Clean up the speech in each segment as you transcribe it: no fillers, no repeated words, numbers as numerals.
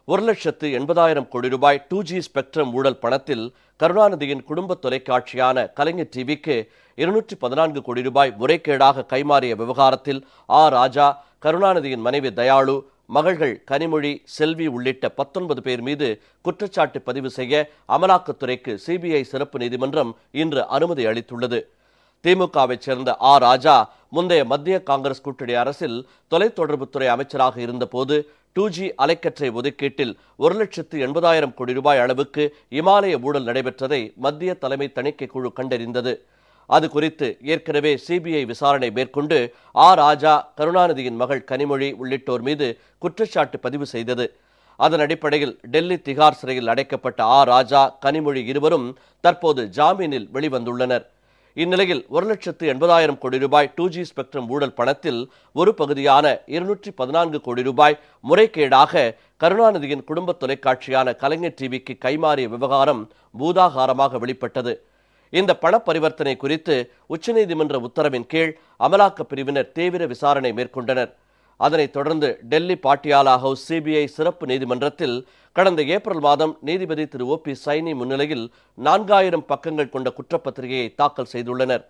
1,80,000 கோடி ரூபாய் 2G spectrum ஊழல் பணத்தில் கருணாநிதியின் குடும்ப தொலைக்காட்சியான கலைஞர் டிவிக்கு 214 கோடி ரூபாய் முறைகேடாக கைமாறிய விவகாரத்தில் ராஜா, கருணாநிதியின் மனைவி தயாளு, மகள்கள் கனிமொழி, செல்வி உள்ளிட்ட 19 பேர் மீது குற்றச்சாட்டு பதிவு செய்ய அமலாக்கத்துறைக்கு சிபிஐ சிறப்பு நீதிமன்றம் இன்று அனுமதி அளித்துள்ளது. திமுகவை சேர்ந்த ராஜா முந்தைய மத்திய காங்கிரஸ் கூட்டணி அரசில் தொலைத்தொடர்புத்துறை அமைச்சராக இருந்தபோது 2G அலைக்கற்றை ஒதுக்கீட்டில் 1,80,000 கோடி ரூபாய் அளவுக்கு இமாலய ஊழல் நடைபெற்றதை மத்திய தலைமை தணிக்கை குழு கண்டறிந்தது. அது குறித்து ஏற்கனவே சிபிஐ விசாரணை மேற்கொண்டு ராஜா, கருணாநிதியின் மகள் கனிமொழி உள்ளிட்டோர் மீது குற்றச்சாட்டு பதிவு செய்தது. அதன் அடிப்படையில் டெல்லி திகார் சிறையில் அடைக்கப்பட்ட ராஜா, கனிமொழி இருவரும் தற்போது ஜாமீனில் வெளிவந்துள்ளனர். இந்நிலையில் 1,80,000 கோடி ரூபாய் 2G ஸ்பெக்ட்ரம் ஊழல் பணத்தில் ஒரு பகுதியான 214 கோடி ரூபாய் முறைகேடாக கருணாநிதியின் குடும்ப தொலைக்காட்சியான கலைஞர் டிவிக்கு கைமாறிய விவகாரம் பூதாகாரமாக வெளிப்பட்டது. இந்த பண பரிவர்த்தனை குறித்து உச்சநீதிமன்ற உத்தரவின் கீழ் அமலாக்கப் பிரிவினர் தீவிர விசாரணை மேற்கொண்டனர். அதனைத் தொடர்ந்து டெல்லி பாட்டியாலா ஹவுஸ் சிபிஐ சிறப்பு நீதிமன்றத்தில் கடந்த ஏப்ரல் மாதம் நீதிபதி திரு OP சைனி முன்னிலையில் 4000 பக்கங்கள் கொண்ட குற்றப்பத்திரிகையை தாக்கல் செய்துள்ளனர்.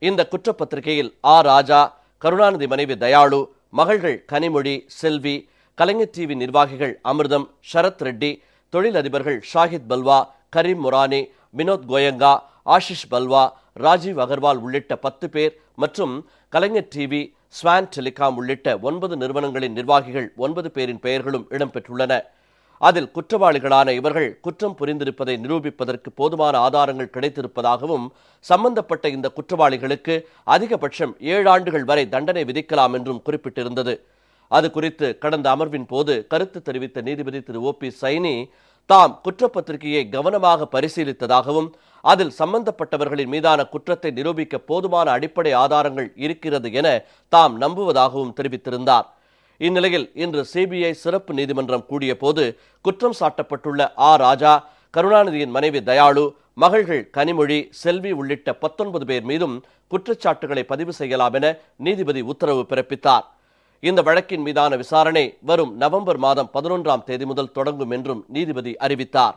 இந்த குற்றப்பத்திரிகையில் ராஜா, கருணாநிதி மனைவி தயாளு, மகள்கள் கனிமொழி, செல்வி, கலைஞர் டிவி நிர்வாகிகள் அமிர்தம், ஷரத் ரெட்டி, தொழிலதிபர்கள் ஷாஹித் பல்வா, கரீம் முரானி, வினோத் கோயங்கா, ஆஷிஷ் பல்வா, ராஜீவ் அகர்வால் உள்ளிட்ட 10 பேர் மற்றும் கலைஞர் டிவி, ஸ்வான் டெலிகாம் உள்ளிட்ட 9 நிறுவனங்களின் நிர்வாகிகள் 9 பேரின் பெயர்களும் இடம்பெற்றுள்ளன. அதில் குற்றவாளிகளான இவர்கள் குற்றம் புரிந்திருப்பதை நிரூபிப்பதற்கு போதுமான ஆதாரங்கள் கிடைத்திருப்பதாகவும், சம்பந்தப்பட்ட இந்த குற்றவாளிகளுக்கு அதிகபட்சம் 7 ஆண்டுகள் வரை தண்டனை விதிக்கலாம் என்றும் குறிப்பிட்டிருந்தது. அது குறித்து கடந்த அமர்வின் போது கருத்து தெரிவித்த நீதிபதி திரு OP சைனி, தாம் குற்றப்பத்திரிகையை கவனமாக பரிசீலித்ததாகவும், அதில் சம்பந்தப்பட்டவர்களின் மீதான குற்றத்தை நிரூபிக்க போதுமான அடிப்படை ஆதாரங்கள் இருக்கிறது என தாம் நம்புவதாகவும் தெரிவித்திருந்தார். இந்நிலையில் இன்று சிபிஐ சிறப்பு நீதிமன்றம் கூடிய போது குற்றம் சாட்டப்பட்டுள்ள ராஜா, கருணாநிதியின் மனைவி தயாளு, மகள்கள் கனிமொழி, செல்வி உள்ளிட்ட 19 பேர் மீதும் குற்றச்சாட்டுகளை பதிவு செய்யலாம் என நீதிபதி உத்தரவு பிறப்பித்தார். இந்த வழக்கின் மீதான விசாரணை வரும் நவம்பர் மாதம் 11ஆம் தேதி முதல் தொடங்கும் என்றும் நீதிபதி அறிவித்தார்.